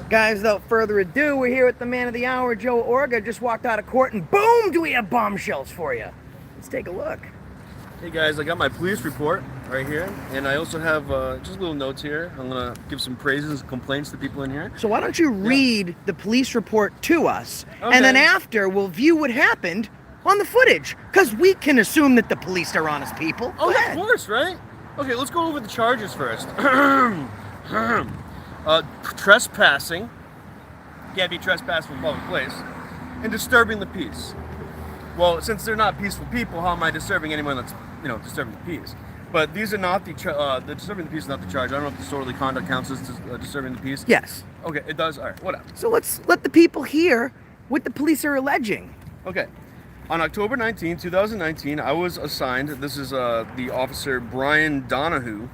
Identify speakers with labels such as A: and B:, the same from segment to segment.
A: Guys, without further ado, we're here with the man of the hour, Joe Orga. Just walked out of court and boom, do we have bombshells for you. Let's take a look.
B: Hey guys, I got my police report right here, and I also have just little notes here. I'm gonna give some praises and complaints to people in here.
A: So why don't you read the police report to us,
B: Okay.
A: and then after we'll view what happened on the footage, because we can assume that the police are honest people.
B: Oh,
A: Go
B: of
A: ahead.
B: course, right? Okay, let's go over the charges first. Trespassing, can't be trespassing from a public place, and disturbing the peace. Well, since they're not peaceful people, how am I disturbing anyone that's, disturbing the peace? But these are not the disturbing the peace is not the charge. I don't know if disorderly conduct counts as disturbing the peace.
A: Yes.
B: Okay, it does. All right, whatever.
A: So let's let the people hear what the police are alleging.
B: Okay. On October 19, 2019, I was assigned, this is the officer Brian Donahue,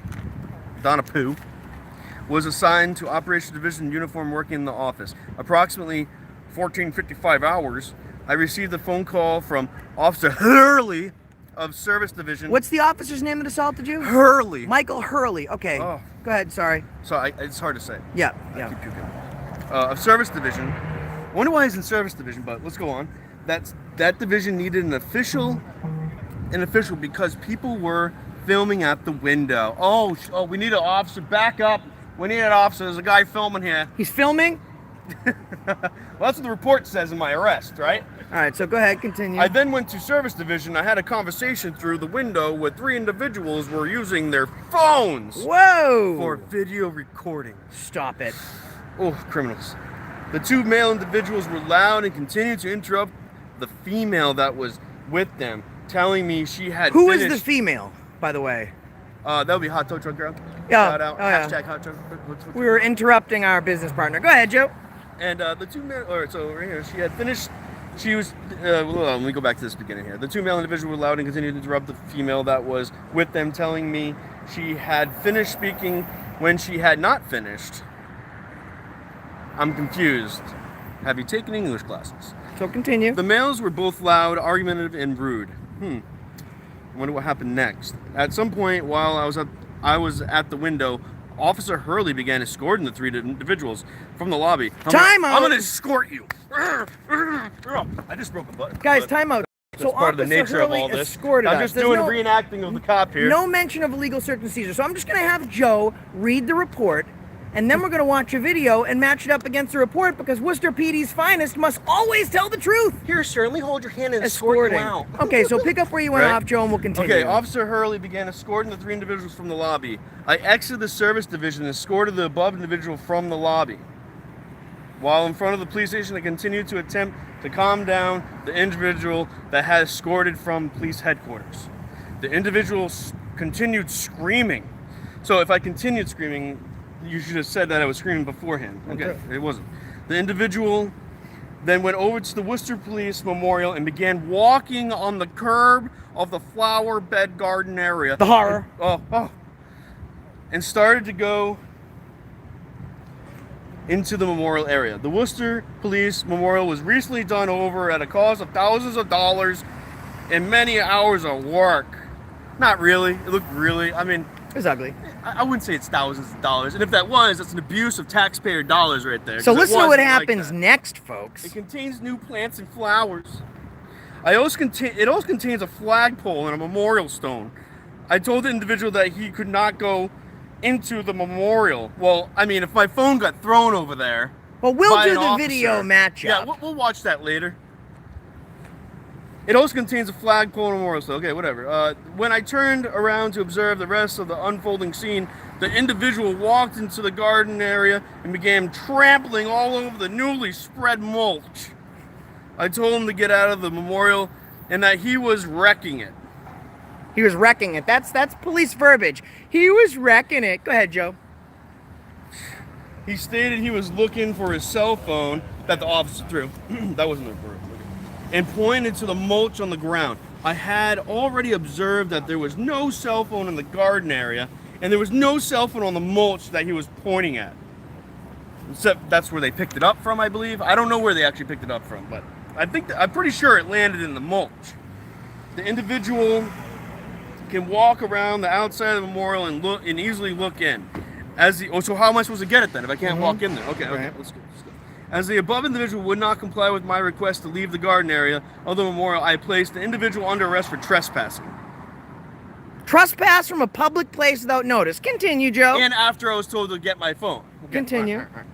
B: was assigned to Operations Division uniform working in the office. Approximately 14:55 hours, I received a phone call from Officer Hurley of Service Division.
A: What's the officer's name that assaulted you?
B: Hurley?
A: Michael Hurley. Okay.
B: Oh.
A: Go ahead. Sorry.
B: So it's hard to say.
A: Yeah.
B: I
A: Yeah.
B: keep puking. Of Service Division. Wonder why he's in Service Division, but let's go on. That division needed an official because people were filming at the window. Oh, we need an officer. Back up. We need an officer. There's a guy filming here.
A: He's filming.
B: Well, that's what the report says in my arrest, right?
A: All right. So go ahead. Continue.
B: I then went to Service Division. I had a conversation through the window with 3 individuals who were using their phones
A: Whoa.
B: for video recording.
A: Stop it.
B: Oh, criminals. The 2 male individuals were loud and continued to interrupt the female that was with them, telling me she had
A: Who is
B: finished.
A: the female, by the way?
B: That would be Hot Tow Truck Girl.
A: Yeah.
B: Shout out.
A: Oh, yeah.
B: Hashtag Hot Tow Truck.
A: We were interrupting our business partner. Go ahead, Joe.
B: And the 2 male, so right here, she had finished. She was. Let me go back to this beginning here. The 2 male individuals were loud and continued to interrupt the female that was with them, telling me she had finished speaking when she had not finished. I'm confused. Have you taken English classes?
A: So continue.
B: The males were both loud, argumentative, and rude. I wonder what happened next. At some point, while I was at the window, Officer Hurley began escorting the 3 individuals from the lobby.
A: Time out.
B: I'm gonna escort you. I just broke a butt.
A: Guys, time out.
B: That's
A: So
B: part of the
A: Officer
B: nature of
A: Hurley
B: all this.
A: escorted
B: I'm
A: us.
B: just
A: There's
B: doing
A: no-
B: reenacting of the cop here.
A: No mention of illegal search and seizure. So I'm just going to have Joe read the report, and then we're going to watch a video and match it up against the report, because Worcester PD's finest must always tell the truth.
B: Here, sir, let me hold your hand and escort you out.
A: Okay, so pick up where you went
B: Right?
A: off, Joe, and we'll continue.
B: Okay, Officer Hurley began escorting the 3 individuals from the lobby. I exited the Service Division and escorted the above individual from the lobby. While in front of the police station, I continued to attempt to calm down the individual that had escorted from police headquarters. The individual continued screaming. So if I continued screaming, you should have said that I was screaming beforehand. Okay, it wasn't. The individual then went over to the Worcester Police Memorial and began walking on the curb of the flower bed garden area.
A: The horror.
B: And started to go into the memorial area. The Worcester Police Memorial was recently done over at a cost of thousands of dollars and many hours of work. Not really. It looked really,
A: It was ugly.
B: I wouldn't say it's thousands of dollars. And if that was, that's an abuse of taxpayer dollars right there.
A: So
B: 'cause it
A: listen to what
B: wasn't like
A: happens
B: that.
A: next, folks.
B: It contains new plants and flowers. It also contains a flagpole and a memorial stone. I told the individual that he could not go into the memorial. Well, if my phone got thrown over there.
A: Well, we'll
B: by
A: do
B: an
A: the
B: officer-
A: video matchup.
B: Yeah, we'll watch that later. It also contains a flagpole and memorial stone. Okay, whatever. When I turned around to observe the rest of the unfolding scene, the individual walked into the garden area and began trampling all over the newly spread mulch. I told him to get out of the memorial and that he was wrecking it.
A: He was wrecking it. That's police verbiage. He was wrecking it. Go ahead, Joe.
B: He stated he was looking for his cell phone that the officer threw. That wasn't the word. And pointed to the mulch on the ground. I had already observed that there was no cell phone in the garden area, and there was no cell phone on the mulch that he was pointing at. Except that's where they picked it up from, I believe. I don't know where they actually picked it up from, but I'm pretty sure it landed in the mulch. The individual can walk around the outside of the memorial and easily look in. So how am I supposed to get it then if I can't walk in there? Okay,
A: Right.
B: let's go. As the above individual would not comply with my request to leave the garden area of the memorial, I placed the individual under arrest for trespassing.
A: Trespass from a public place without notice. Continue, Joe.
B: And after I was told to get my phone. Okay.
A: Continue.
B: All right.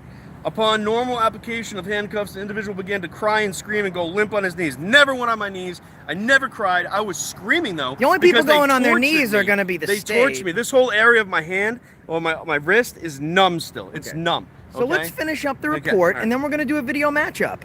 B: Upon normal application of handcuffs, the individual began to cry and scream and go limp on his knees. Never went on my knees. I never cried. I was screaming though.
A: The only people
B: because they
A: going on their
B: tortured
A: knees are
B: me.
A: going to be the
B: They
A: state.
B: tortured me. This whole area of my hand or my wrist is numb still. It's
A: Okay.
B: numb.
A: So
B: okay?
A: let's finish up the
B: Okay,
A: report,
B: all right.
A: and then we're going to do a video matchup.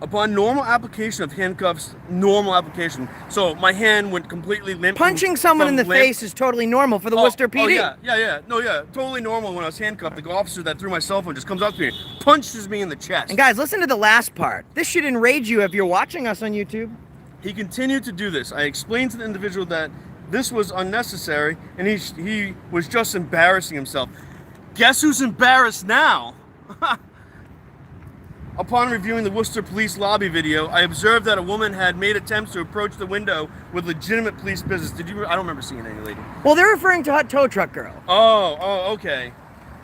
B: Upon normal application of handcuffs, normal application. So my hand went completely limp.
A: Punching someone in the
B: from limp.
A: face is totally normal for the Worcester PD.
B: Oh, yeah. No, yeah. Totally normal when I was handcuffed. The officer that threw my cell phone just comes up to me, punches me in the chest.
A: And guys, listen to the last part. This should enrage you if you're watching us on YouTube.
B: He continued to do this. I explained to the individual that this was unnecessary, and he was just embarrassing himself. Guess who's embarrassed now? Upon reviewing the Worcester Police lobby video, I observed that a woman had made attempts to approach the window with legitimate police business. I don't remember seeing any lady.
A: Well, they're referring to Hot Tow Truck Girl.
B: Oh, okay.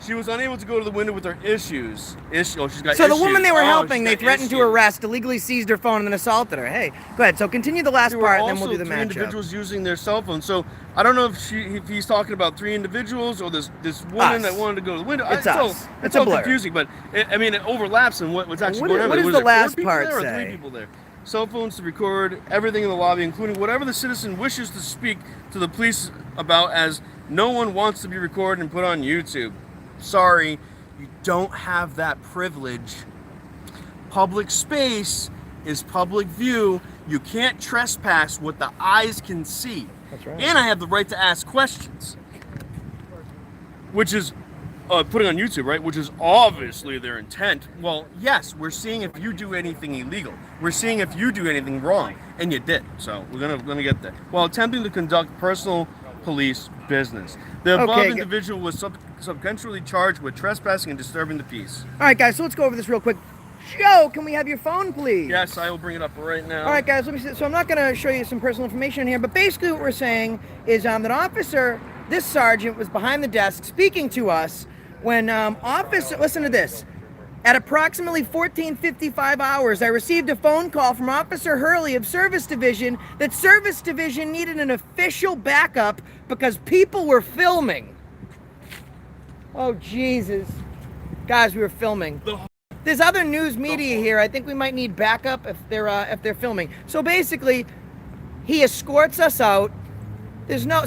B: She was unable to go to the window with her issues. She's got
A: So
B: issues.
A: the woman they were helping,
B: she's
A: they
B: got
A: threatened to
B: issues.
A: arrest, illegally seized her phone, and then assaulted her. Hey, go ahead. So continue the last
B: There were
A: part, and then we'll
B: also
A: do the
B: three
A: matchup.
B: individuals using their cell phones. So I don't know if he's talking about three individuals or this woman
A: Us.
B: that wanted to go to the window.
A: It's us.
B: It's
A: It's a
B: all
A: blur.
B: confusing, but it overlaps in what's actually
A: What
B: going
A: is-
B: on.
A: what does
B: Was
A: the
B: there
A: last
B: 4 people
A: part
B: there or
A: say?
B: 3 people there? Cell phones to record everything in the lobby, including whatever the citizen wishes to speak to the police about, as no one wants to be recorded and put on YouTube. Sorry, you don't have that privilege. Public space is public view. You can't trespass what the eyes can see.
A: That's right.
B: And I have the right to ask questions. Which is putting on YouTube, right? Which is obviously their intent. Well, yes, we're seeing if you do anything illegal. We're seeing if you do anything wrong, and you did. So we're gonna get there. While attempting to conduct personal police business, the above
A: Okay,
B: individual was subsequently charged with trespassing and disturbing the peace.
A: All right, guys, so let's go over this real quick. Joe, can we have your phone, please?
B: Yes, I will bring it up right now.
A: All right, guys, let me see. So I'm not going to show you some personal information here, but basically what we're saying is that this sergeant was behind the desk speaking to us when listen to this. At approximately 14:55 hours, I received a phone call from Officer Hurley of Service Division that Service Division needed an official backup because people were filming. Oh, Jesus. Guys, we were filming. There's other news media here. I think we might need backup if they're filming. So basically, he escorts us out.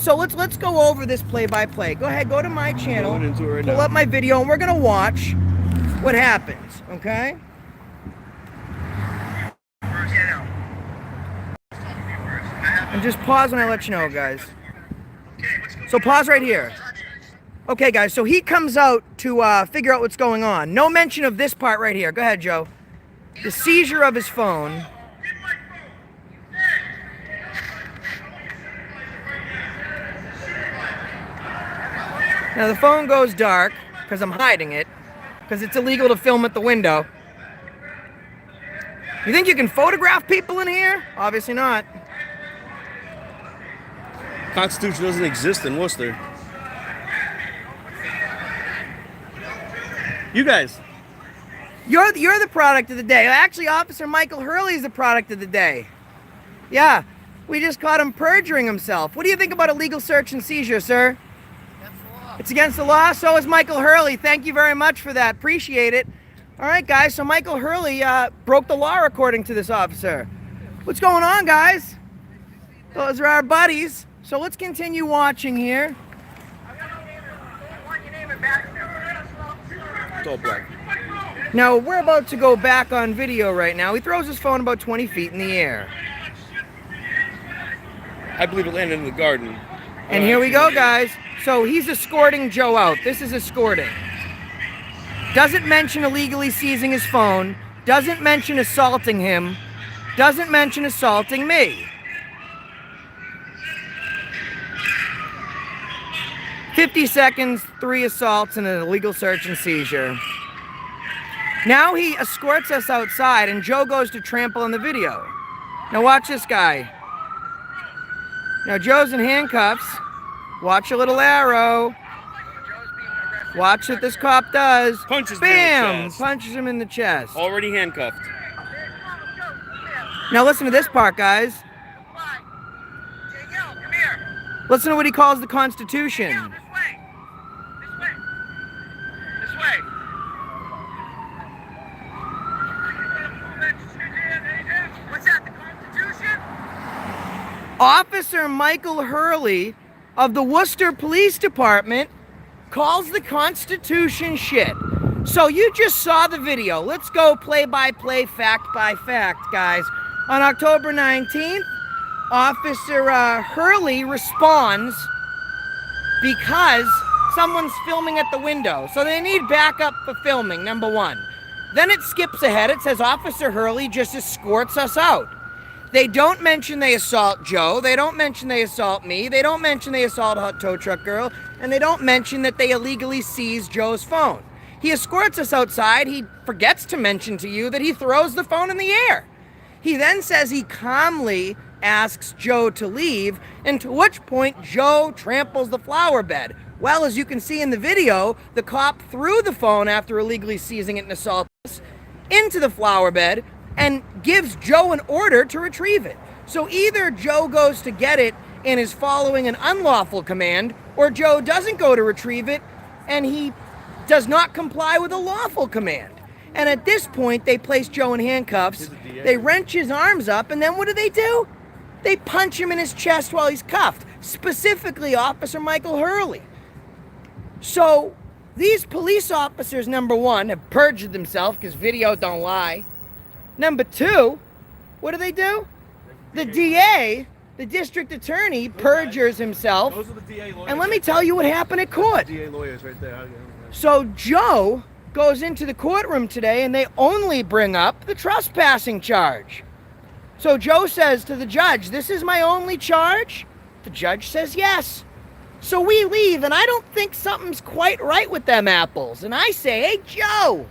A: So let's go over this play by play. Go ahead, go to my channel,
B: Going into it right
A: pull
B: now.
A: up my video, and we're gonna watch what happens. Okay? And just pause when I let you know, guys. So pause right here. Okay, guys, so he comes out to figure out what's going on. No mention of this part right here. Go ahead, Joe. The seizure of his phone. Now, the phone goes dark because I'm hiding it, because it's illegal to film at the window. You think you can photograph people in here? Obviously not.
B: Constitution doesn't exist in Worcester. You guys.
A: You're the product of the day. Actually, Officer Michael Hurley is the product of the day. Yeah, we just caught him perjuring himself. What do you think about illegal search and seizure, sir? It's against the law. So is Michael Hurley. Thank you very much for that. Appreciate it. All right, guys. So Michael Hurley broke the law according to this officer. What's going on, guys? Those are our buddies. So let's continue watching here.
B: It's all black.
A: Now, we're about to go back on video right now. He throws his phone about 20 feet in the air.
B: I believe it landed in the garden.
A: And here we go, guys. So he's escorting Joe out. This is escorting. Doesn't mention illegally seizing his phone. Doesn't mention assaulting him. Doesn't mention assaulting me. 50 seconds, 3 assaults, and an illegal search and seizure. Now he escorts us outside, and Joe goes to trample on the video. Now watch this guy. Now Joe's in handcuffs. Watch a little arrow. Watch what this cop does.
B: Punches me in the
A: Bam!
B: chest.
A: Punches him in the chest.
B: Already handcuffed.
A: Now listen to this part, guys. Listen to what he calls the Constitution.
C: This way. This way. What's that, the Constitution?
A: Officer Michael Hurley of the Worcester Police Department calls the Constitution shit. So you just saw the video. Let's go play by play, fact by fact, guys. On October 19th, Officer Hurley responds because someone's filming at the window. So they need backup for filming, number one. Then it skips ahead. It says Officer Hurley just escorts us out. They don't mention they assault Joe. They don't mention they assault me. They don't mention they assault Hot Tow Truck Girl. And they don't mention that they illegally seize Joe's phone. He escorts us outside. He forgets to mention to you that he throws the phone in the air. He then says he calmly asks Joe to leave, and to which point Joe tramples the flower bed. Well, as you can see in the video, the cop threw the phone after illegally seizing it and assaulting us into the flower bed and gives Joe an order to retrieve it. So either Joe goes to get it and is following an unlawful command, or Joe doesn't go to retrieve it and he does not comply with a lawful command. And at this point, they place Joe in handcuffs, they wrench his arms up, and then what do? They punch him in his chest while he's cuffed, specifically Officer Michael Hurley. So these police officers, number one, have perjured themselves because video don't lie. Number two, what do? The DA, the district attorney, perjures himself.
B: Those are the DA lawyers.
A: And let me tell you what happened at court.
B: DA lawyers right there.
A: So Joe goes into the courtroom today and they only bring up the trespassing charge. So Joe says to the judge, "This is my only charge?" The judge says yes. So we leave and I don't think something's quite right with them apples. And I say, "Hey Joe,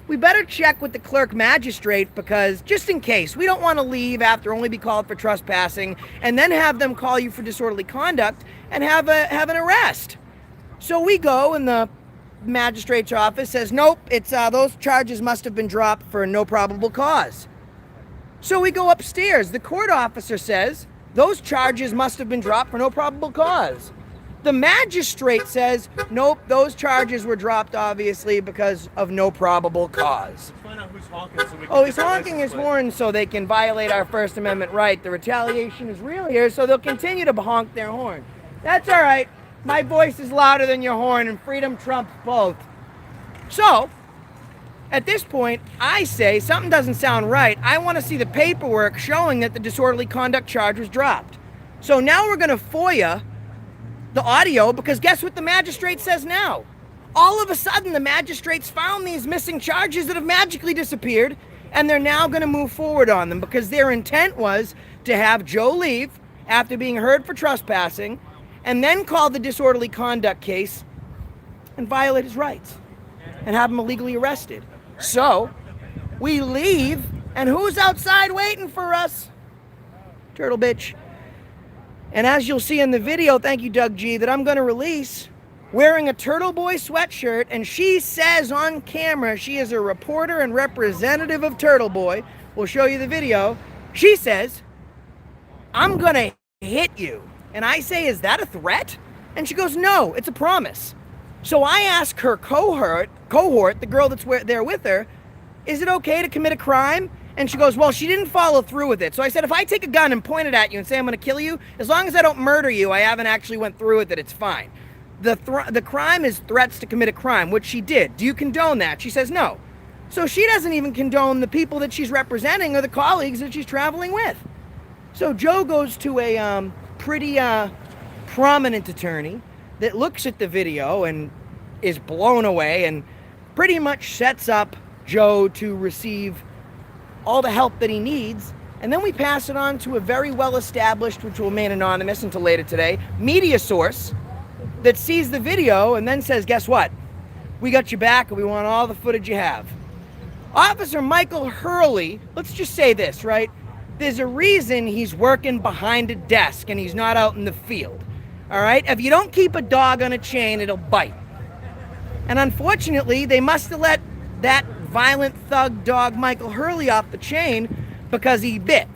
A: we better check with the clerk magistrate because just in case, we don't want to leave after only be called for trespassing and then have them call you for disorderly conduct and have an arrest." So we go and the magistrate's office says, "Nope, it's those charges must have been dropped for no probable cause." So we go upstairs. The court officer says, "Those charges must have been dropped for no probable cause." The magistrate says, "Nope, those charges were dropped obviously because of no probable cause."
B: Let's find out who's honking so we can
A: Oh, he's
B: get the
A: honking his
B: license plate.
A: horn so they can violate our First Amendment right. The retaliation is real here, so they'll continue to honk their horn. That's all right. My voice is louder than your horn, and freedom trumps both. So, at this point, I say something doesn't sound right. I want to see the paperwork showing that the disorderly conduct charge was dropped. So now we're going to FOIA the audio because guess what the magistrate says now? All of a sudden, the magistrates found these missing charges that have magically disappeared, and they're now going to move forward on them because their intent was to have Joe leave after being heard for trespassing and then call the disorderly conduct case and violate his rights and have him illegally arrested. So we leave, and who's outside waiting for us? Turtle bitch. And as you'll see in the video, thank you, Doug G, that I'm going to release, wearing a Turtle Boy sweatshirt, and she says on camera she is a reporter and representative of Turtle Boy. We'll show you the video. She says, "I'm going to hit you." And I say, "Is that a threat?" And she goes, "No, it's a promise." So I ask her cohort, the girl that's there with her, "Is it okay to commit a crime?" And she goes, "Well, she didn't follow through with it." So I said, "If I take a gun and point it at you and say I'm going to kill you, as long as I don't murder you, I haven't actually went through with it, it's fine." The crime is threats to commit a crime, which she did. Do you condone that? She says no. So she doesn't even condone the people that she's representing or the colleagues that she's traveling with. So Joe goes to a pretty prominent attorney that looks at the video and is blown away and pretty much sets up Joe to receive all the help that he needs. And then we pass it on to a very well-established, which will remain anonymous until later today, media source that sees the video and then says, "Guess what? We got you back and we want all the footage you have." Officer Michael Hurley, let's just say this, right? There's a reason he's working behind a desk and he's not out in the field. All right? If you don't keep a dog on a chain, it'll bite. And unfortunately, they must have let that violent thug dog Michael Hurley off the chain because he bit.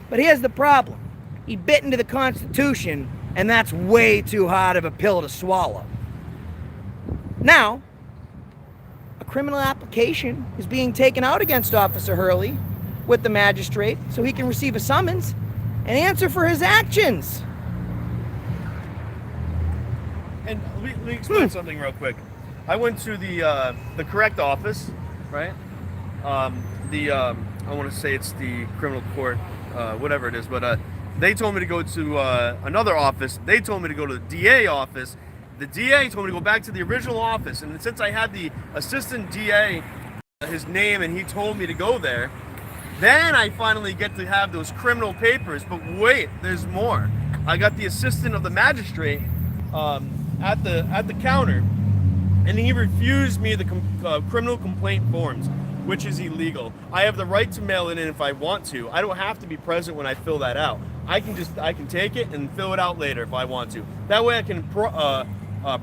A: But here's the problem. He bit into the Constitution, and that's way too hard of a pill to swallow. Now, a criminal application is being taken out against Officer Hurley with the magistrate so he can receive a summons and answer for his actions.
B: And let me explain something real quick. I went to the correct office, right? I want to say it's the criminal court, whatever it is, but they told me to go to another office. They told me to go to the DA office. The DA told me to go back to the original office, and since I had the assistant DA, his name, and he told me to go there, then I finally get to have those criminal papers. But wait, there's more. I got the assistant of the magistrate at the counter, and he refused me the criminal complaint forms, which is illegal. I have the right to mail it in if I want to. I don't have to be present when I fill that out. I can take it and fill it out later if I want to. That way I can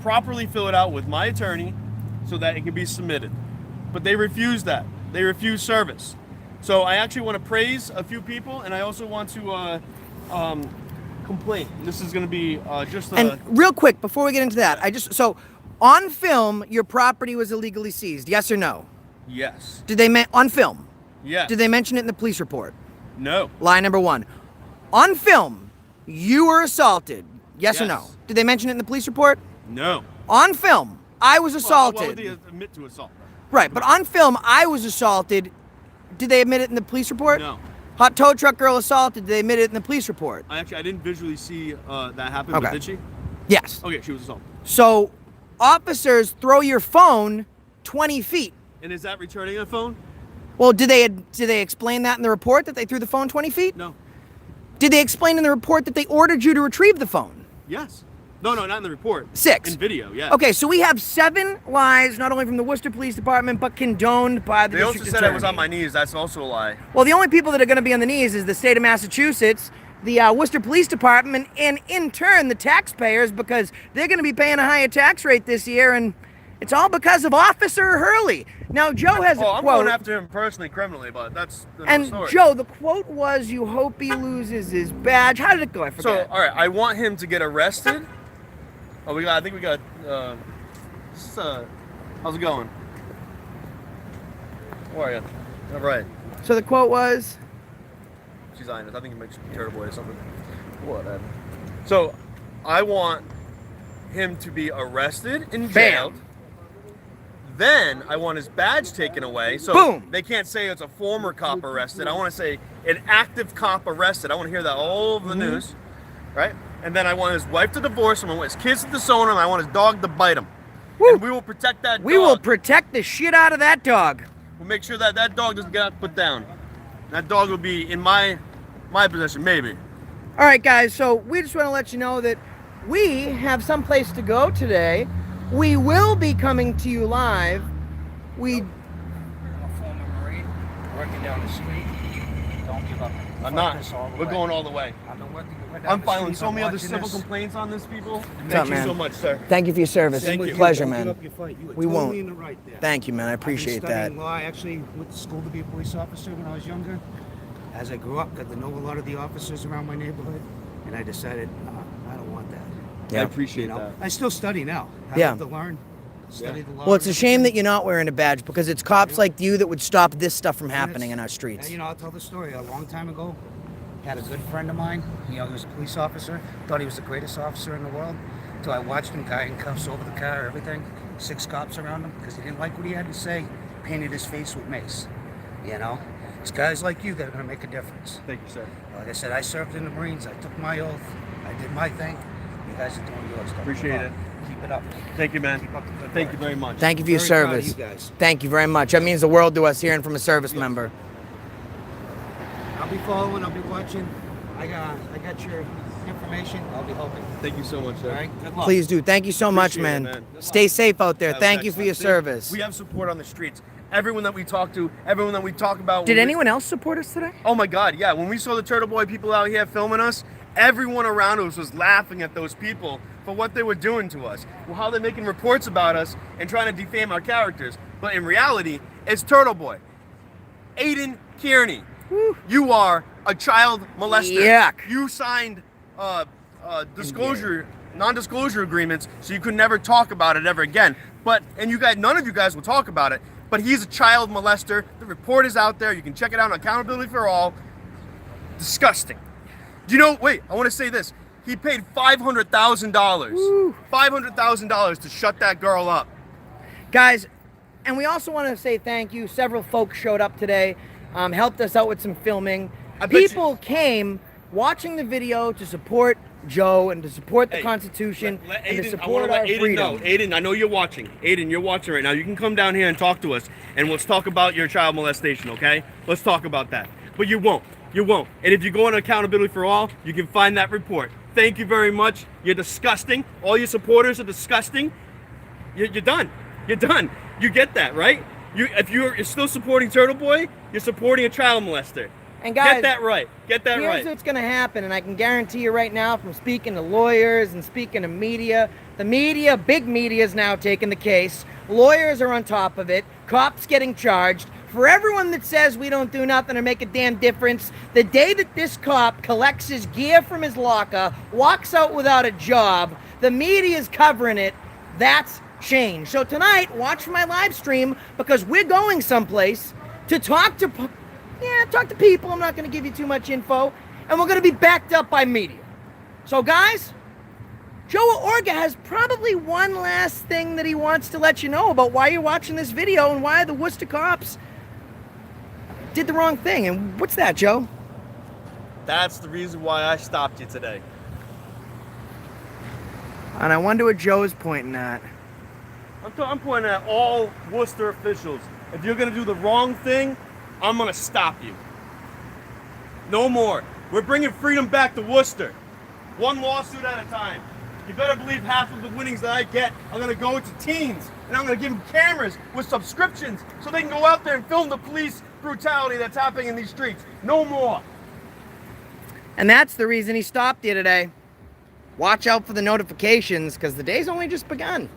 B: properly fill it out with my attorney so that it can be submitted. But they refuse that. They refuse service. So I actually want to praise a few people, and I also want to complain. This is going to be just a...
A: And real quick, before we get into that, so on film, your property was illegally seized, yes or no?
B: Yes.
A: Did they on film?
B: Yes.
A: Did they mention it in the police report?
B: No.
A: Lie number one. On film, you were assaulted, yes or no?
B: Yes.
A: Did they mention it in the police report?
B: No.
A: On film, I was
B: Well,
A: assaulted.
B: why would they admit to assault?
A: Right, but on film, I was assaulted. Did they admit it in the police report?
B: No.
A: Hot tow truck girl assaulted. Did they admit it in the police report?
B: I didn't visually see that happen,
A: Okay.
B: but did she?
A: Yes.
B: Okay, she was assaulted.
A: So, officers throw your phone 20 feet.
B: And is that returning a phone?
A: Well, did they explain that in the report that they threw the phone 20 feet?
B: No.
A: Did they explain in the report that they ordered you to retrieve the phone?
B: Yes. No, not in the report.
A: 6.
B: In video, yeah.
A: Okay, so we have 7 lies, not only from the Worcester Police Department, but condoned by the
B: They also
A: district
B: said I was
A: attorney.
B: on my knees. That's also a lie.
A: Well, the only people that are going to be on the knees is the state of Massachusetts, the Worcester Police Department, and in turn the taxpayers, because they're going to be paying a higher tax rate this year, and it's all because of Officer Hurley. Now, Joe has a
B: I'm
A: quote.
B: going after him personally, criminally, but that's another
A: And
B: story.
A: Joe, the quote was, "You hope he loses his badge." How did it go? I
B: So,
A: forget.
B: all right, I want him to get arrested. Oh, I think we got. How's it going? How are you? All right.
A: So the quote was,
B: She's eyeing us. I think it makes terrible or something. Whatever. So, I want him to be arrested and jailed.
A: Bam.
B: Then I want his badge taken away. So
A: Boom.
B: they can't say it's a former cop arrested. I want to say an active cop arrested. I want to hear that all over the news, right? And then I want his wife to divorce him. I want his kids to disown him. I want his dog to bite him.
A: Woo.
B: And we will protect that dog.
A: "We will protect the shit out of that dog."
B: We'll make sure that that dog doesn't get put down. That dog will be in my possession, maybe.
A: All right, guys, so we just want to let you know that we have someplace to go today. We will be coming to you live.
D: I'm a former Marine, working down the street. Don't give up.
B: I'm
D: Fight
B: not.
D: this all the
B: We're
D: way.
B: going all the way.
D: I've been working right down
B: I'm
D: the
B: filing
D: street.
B: so many
D: I'm
B: other
D: watching
B: civil
D: this.
B: complaints on this, people.
A: up,
B: Thank you
A: man?
B: so much, sir.
A: Thank you for your service.
B: Thank you.
A: Pleasure,
D: Don't
A: man.
D: give up your fight. You were
A: We
D: totally
A: won't.
D: in the right there.
A: Thank you, man. I appreciate
D: I've been
A: that.
D: studying law. I actually went to school to be a police officer when I was younger. As I grew up, got to know a lot of the officers around my neighborhood, and I decided, I don't want that.
A: Yeah.
B: I appreciate
D: You know,
B: that.
D: I still study now. I
A: Yeah.
D: love to learn, study the law.
A: Well, it's a
D: and
A: shame that
D: everything.
A: you're not wearing a badge because it's cops like you that would stop this stuff from
D: And
A: happening
D: it's-
A: in our streets.
D: and, you know, I'll tell the story. A long time ago, had a good friend of mine. You know, he was a police officer. Thought he was the greatest officer in the world. Until I watched him, guy in cuffs over the car, everything. 6 cops around him because he didn't like what he had to say. Painted his face with mace. You know, it's guys like you that are going to make a difference.
B: Thank you, sir.
D: Like I said, I served in the Marines. I took my oath. I did my thing. You guys are doing yours. Don't
B: Appreciate
D: give
B: it.
D: up. Keep it up.
B: Thank you, man.
D: Keep up the good
B: Thank
D: work.
B: you very much.
A: Thank you for your
D: Very proud of
A: service.
D: you guys.
A: Thank you very much. That means the world to us hearing from a service member.
D: I'll be following. I'll be watching. I got your information. I'll be helping.
B: Thank you so much, sir.
D: All right. Good luck.
A: Please do. Thank you so much,
B: Appreciate it,
A: man.
B: man.
A: Stay safe out there.
B: That was
A: Thank you for your
B: excellent.
A: service.
B: We have support on the streets. Everyone that we talk to, everyone that we talk about.
A: Did
B: when we-
A: anyone else support us today?
B: Oh my God, yeah. When we saw the Turtle Boy people out here filming us, everyone around us was laughing at those people for what they were doing to us. Well, how they're making reports about us and trying to defame our characters. But in reality, it's Turtle Boy. Aiden Kearney, you are a child molester.
A: Yuck.
B: You signed non-disclosure agreements, so you could never talk about it ever again. None of you guys will talk about it. But he's a child molester. The report is out there. You can check it out on Accountability for All. Disgusting. Do you know? Wait, I want to say this. He paid $500,000. $500,000 to shut that girl up.
A: Guys, and we also want to say thank you. Several folks showed up today, helped us out with some filming. People came watching the video to support Joe and to support the Constitution and to support our freedom.
B: Aiden, I know you're watching. Aiden, you're watching right now. You can come down here and talk to us, and let's talk about your child molestation, okay? Let's talk about that. But you won't. You won't. And if you go on Accountability for All, you can find that report. Thank you very much. You're disgusting. All your supporters are disgusting. You're done. You're done. You get that, right? If you're still supporting Turtle Boy, you're supporting a child molester.
A: And guys,
B: get that right. Get that right.
A: Here's what's going to happen, and I can guarantee you right now from speaking to lawyers and speaking to media, the media, big media is now taking the case. Lawyers are on top of it. Cops getting charged. For everyone that says we don't do nothing or make a damn difference, the day that this cop collects his gear from his locker, walks out without a job, the media's covering it. That's change. So tonight, watch my live stream because we're going someplace to talk to people. I'm not going to give you too much info, and we're going to be backed up by media. So guys, Joe Orga has probably one last thing that he wants to let you know about why you're watching this video and why the Worcester cops did the wrong thing. And what's that, Joe?
B: That's the reason why I stopped you today.
A: And I wonder what Joe is pointing at.
B: I'm pointing at all Worcester officials. If you're going to do the wrong thing, I'm going to stop you. No more. We're bringing freedom back to Worcester. One lawsuit at a time. You better believe half of the winnings that I get are going to go to teens. And I'm going to give them cameras with subscriptions so they can go out there and film the police brutality that's happening in these streets. No more.
A: And that's the reason he stopped you today. Watch out for the notifications because the day's only just begun.